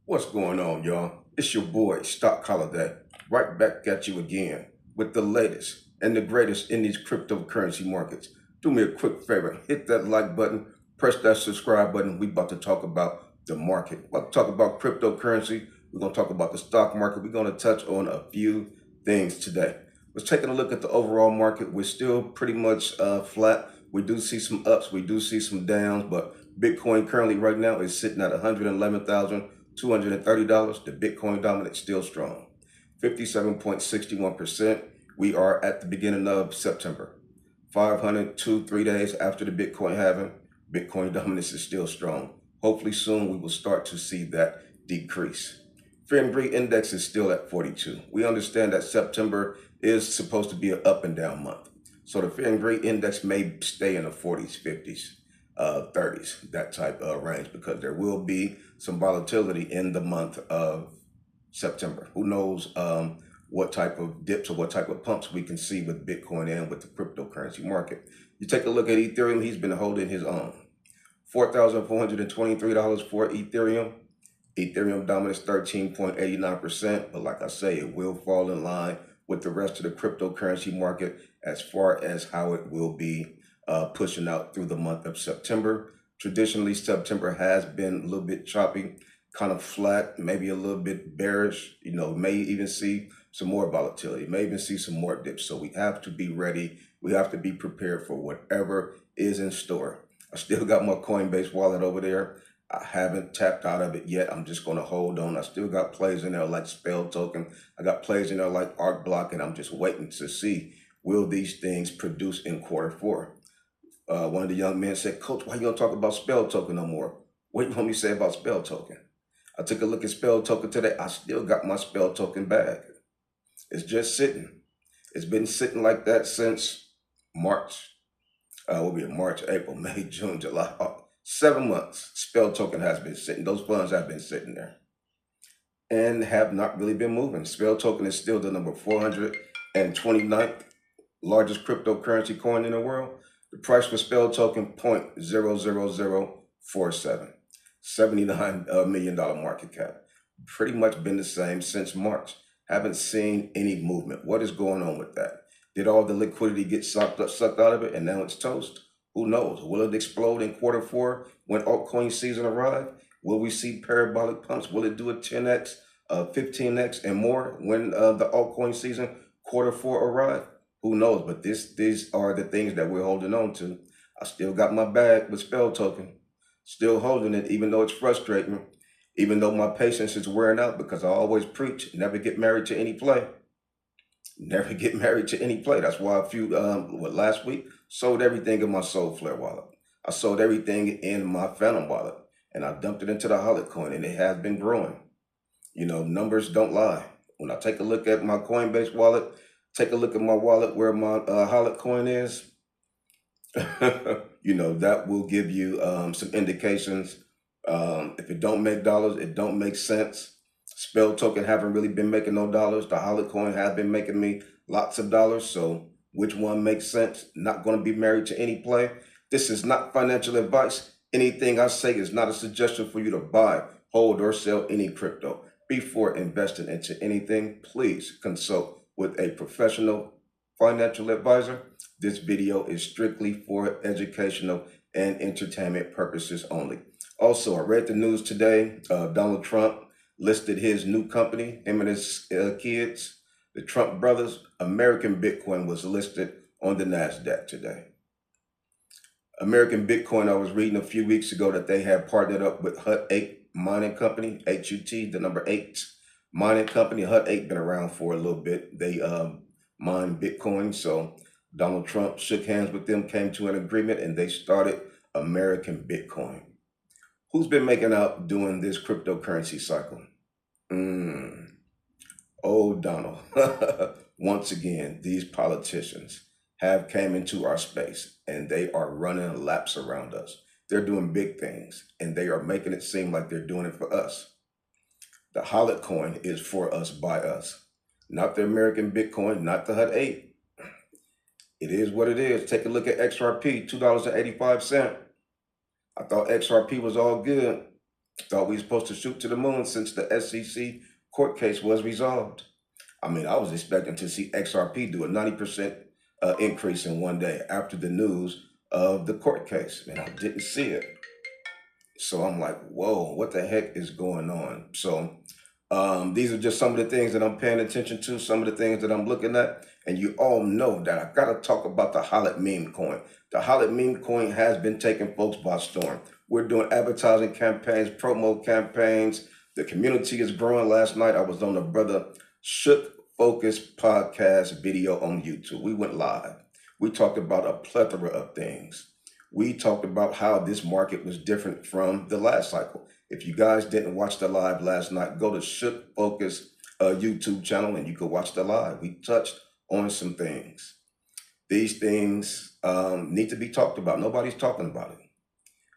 What's going on, y'all? It's your boy, Stock Holiday, right back at you again with the latest and the greatest in these cryptocurrency markets. Do me a quick favor, hit that like button, press that subscribe button. We about to talk about the market. We're about to talk about cryptocurrency. We're going to talk about the stock market. We're going to touch on a few things today. Let's take a look at the overall market. We're still pretty much flat. We do see some ups, we do see some downs, but Bitcoin currently right now is sitting at 111,230. The Bitcoin dominance still strong, 57.61%. We are at the beginning of September. 502 3 days after the Bitcoin halving, Bitcoin dominance is still strong. Hopefully soon we will start to see that decrease. Fear and greed index is still at 42. We understand that September is supposed to be an up and down month. So the fear and greed index may stay in the 40s, 50s, 30s, that type of range, because there will be some volatility in the month of September. Who knows what type of dips or what type of pumps we can see with Bitcoin and with the cryptocurrency market. You take a look at Ethereum, he's been holding his own. $4,423 for Ethereum. Ethereum dominance 13.89%, but like I say, it will fall in line with the rest of the cryptocurrency market as far as how it will be pushing out through the month of September. Traditionally, September has been a little bit choppy, kind of flat, maybe a little bit bearish. May even see some more volatility, may even see some more dips. So we have to be ready. We have to be prepared for whatever is in store. I still got my Coinbase wallet over there. I haven't tapped out of it yet. I'm just going to hold on. I still got plays in there like Spell Token. I got plays in there like Art Block, and I'm just waiting to see, will these things produce in Q4? One of the young men said, "Coach, why you don't talk about Spell Token no more? What do you want me to say about Spell Token?" I took a look at Spell Token today. I still got my Spell Token bag. It's just sitting. It's been sitting like that since March. Will be March, April, May, June, July. 7 months. Spell Token has been sitting. Those funds have been sitting there and have not really been moving. Spell Token is still the number 429th largest cryptocurrency coin in the world. The price for Spell Token, 0.00047. $79 million market cap. Pretty much been the same since March. Haven't seen any movement. What is going on with that? Did all the liquidity get sucked out of it and now it's toast? Who knows? Will it explode in Q4 when altcoin season arrives? Will we see parabolic pumps? Will it do a 10x, 15x, and more when the altcoin season Q4 arrives? Who knows? But these are the things that we're holding on to. I still got my bag with Spell Token. Still holding it, even though it's frustrating. Even though my patience is wearing out, because I always preach, never get married to any play. Never get married to any play. That's why last week, sold everything in my Soulflare wallet. I sold everything in my Phantom wallet, and I dumped it into the Holllet coin, and it has been growing. Numbers don't lie. When I take a look at my Coinbase wallet, take a look at my wallet where my Hollett coin is, that will give you some indications. If it don't make dollars, it don't make sense. Spell Token haven't really been making no dollars. The Hollett coin has been making me lots of dollars. So which one makes sense? Not going to be married to any play. This is not financial advice. Anything I say is not a suggestion for you to buy, hold, or sell any crypto. Before investing into anything, please consult with a professional financial advisor. This video is strictly for educational and entertainment purposes only. Also, I read the news today. Donald Trump listed his new company, him and his kids, the Trump brothers. American Bitcoin was listed on the NASDAQ today. American Bitcoin, I was reading a few weeks ago that they have partnered up with Hut8 mining company, HUT, the number 8 mining company. Hut8 been around for a little bit. They mine Bitcoin. So Donald Trump shook hands with them, came to an agreement, and they started American Bitcoin. Who's been making out doing this cryptocurrency cycle? Oh, Donald. Once again, these politicians have came into our space and they are running laps around us. They're doing big things and they are making it seem like they're doing it for us. The Hollett coin is for us, by us. Not the American Bitcoin, not the Hut8. It is what it is. Take a look at XRP, $2.85. I thought XRP was all good. Thought we were supposed to shoot to the moon since the SEC court case was resolved. I mean, I was expecting to see XRP do a 90% increase in one day after the news of the court case, and I didn't see it. So I'm like, whoa, what the heck is going on? So these are just some of the things that I'm paying attention to, some of the things that I'm looking at. And you all know that I got to talk about the Hollett meme coin. The Hollett meme coin has been taking folks by storm. We're doing advertising campaigns, promo campaigns. The community is growing. Last night, I was on the Brother Shook Focus podcast video on YouTube. We went live. We talked about a plethora of things. We talked about how this market was different from the last cycle. If you guys didn't watch the live last night, go to Shook Focus YouTube channel and you could watch the live. We touched on some things. These things need to be talked about. Nobody's talking about it.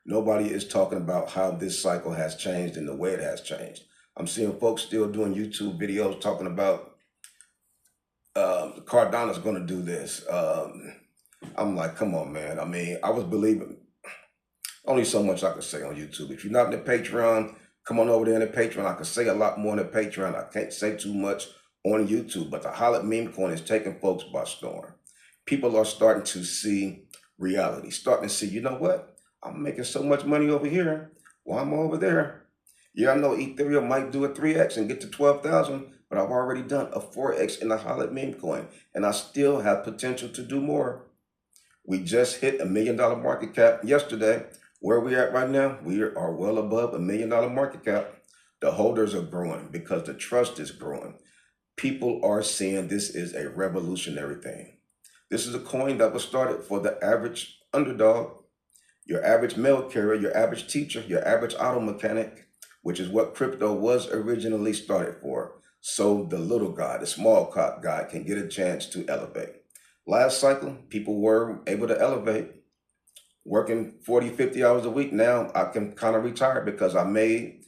Nobody is talking about how this cycle has changed and the way it has changed. I'm seeing folks still doing YouTube videos talking about Cardano's going to do this. I'm like, come on, man. I mean, I was believing. Only so much I can say on YouTube. If you're not in the Patreon, come on over there in the Patreon. I can say a lot more in the Patreon. I can't say too much on YouTube, but the Hollett meme coin is taking folks by storm. People are starting to see reality, starting to see, you know what? I'm making so much money over here. Well, I'm over there. Yeah, I know Ethereum might do a 3x and get to 12,000, but I've already done a 4x in the Hollett meme coin, and I still have potential to do more. We just hit $1 million market cap yesterday. Where are we at right now? We are well above $1 million market cap. The holders are growing because the trust is growing. People are seeing this is a revolutionary thing. This is a coin that was started for the average underdog, your average mail carrier, your average teacher, your average auto mechanic, which is what crypto was originally started for. So the little guy, the small cap guy, can get a chance to elevate. Last cycle, people were able to elevate, working 40, 50 hours a week. Now I can kind of retire because I made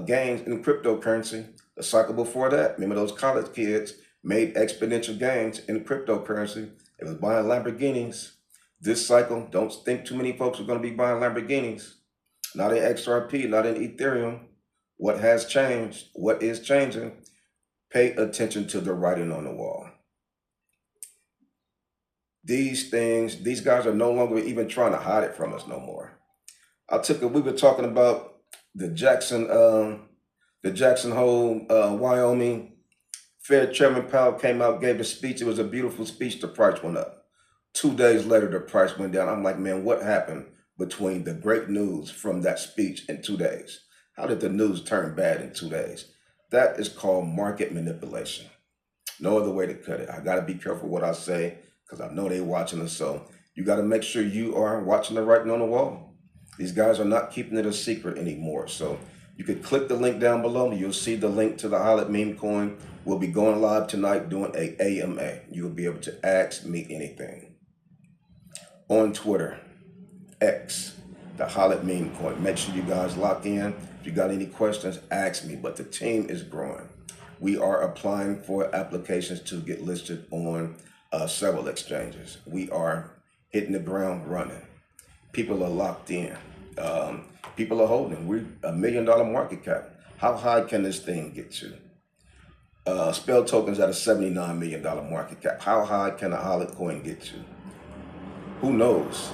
gains in cryptocurrency. The cycle before that, remember those college kids made exponential gains in cryptocurrency. It was buying Lamborghinis. This cycle, don't think too many folks are going to be buying Lamborghinis. Not in XRP, not in Ethereum. What has changed, what is changing, pay attention to the writing on the wall. These things, these guys are no longer even trying to hide it from us no more. We were talking about the Jackson Hole, Wyoming. Fed Chairman Powell came out, gave a speech. It was a beautiful speech. The price went up. 2 days later, the price went down. I'm like, man, what happened between the great news from that speech in 2 days? How did the news turn bad in 2 days? That is called market manipulation. No other way to cut it. I got to be careful what I say because I know they're watching us. So you got to make sure you are watching the writing on the wall. These guys are not keeping it a secret anymore. So you could click the link down below. You'll see the link to the Hollett meme coin. We'll be going live tonight doing a AMA. You'll be able to ask me anything. On Twitter, X, the Hollett meme coin. Make sure you guys lock in. If you got any questions, ask me. But the team is growing. We are applying for applications to get listed on several exchanges. We are hitting the ground running. People are locked in. People are holding. We're $1 million market cap. How high can this thing get to? Spell tokens at a $79 million market cap. How high can a Hollett coin get to? Who knows,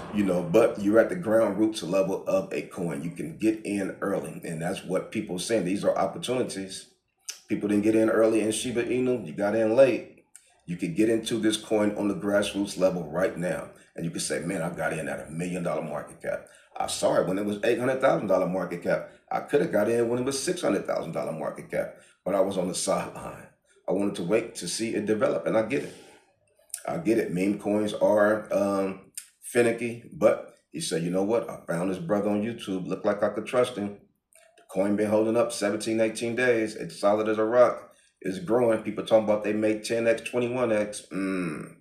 but you're at the ground roots level of a coin. You can get in early, and that's what people are saying. These are opportunities. People didn't get in early in Shiba Inu. You got in late. You could get into this coin on the grassroots level right now, and you could say, man, I got in at $1 million market cap. I saw it when it was $800,000 market cap. I could have got in when it was $600,000 market cap, but I was on the sideline. I wanted to wait to see it develop, and I get it. I get it. Meme coins are finicky, but he said, you know what? I found this brother on YouTube. Looked like I could trust him. The coin been holding up 17, 18 days. It's solid as a rock. It's growing. People talking about they made 10x, 21x.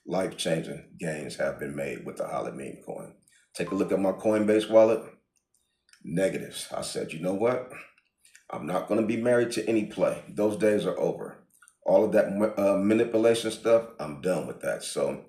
Life-changing gains have been made with the Hollett meme coin. Take a look at my Coinbase wallet. Negatives. I said, you know what? I'm not going to be married to any play. Those days are over. All of that manipulation stuff, I'm done with that. So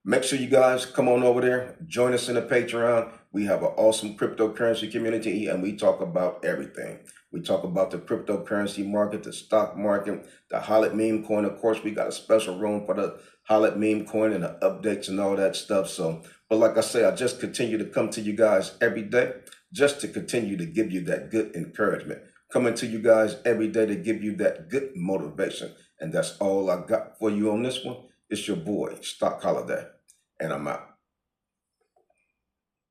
Make sure you guys come on over there, join us in the Patreon. We have an awesome cryptocurrency community, and we talk about everything. We talk about the cryptocurrency market, the stock market, the Hollett meme coin. Of course, we got a special room for the Hollett meme coin and the updates and all that stuff. So, but like I say, I just continue to come to you guys every day just to continue to give you that good encouragement. Coming to you guys every day to give you that good motivation. And that's all I got for you on this one. It's your boy, Stock Holiday, and I'm out.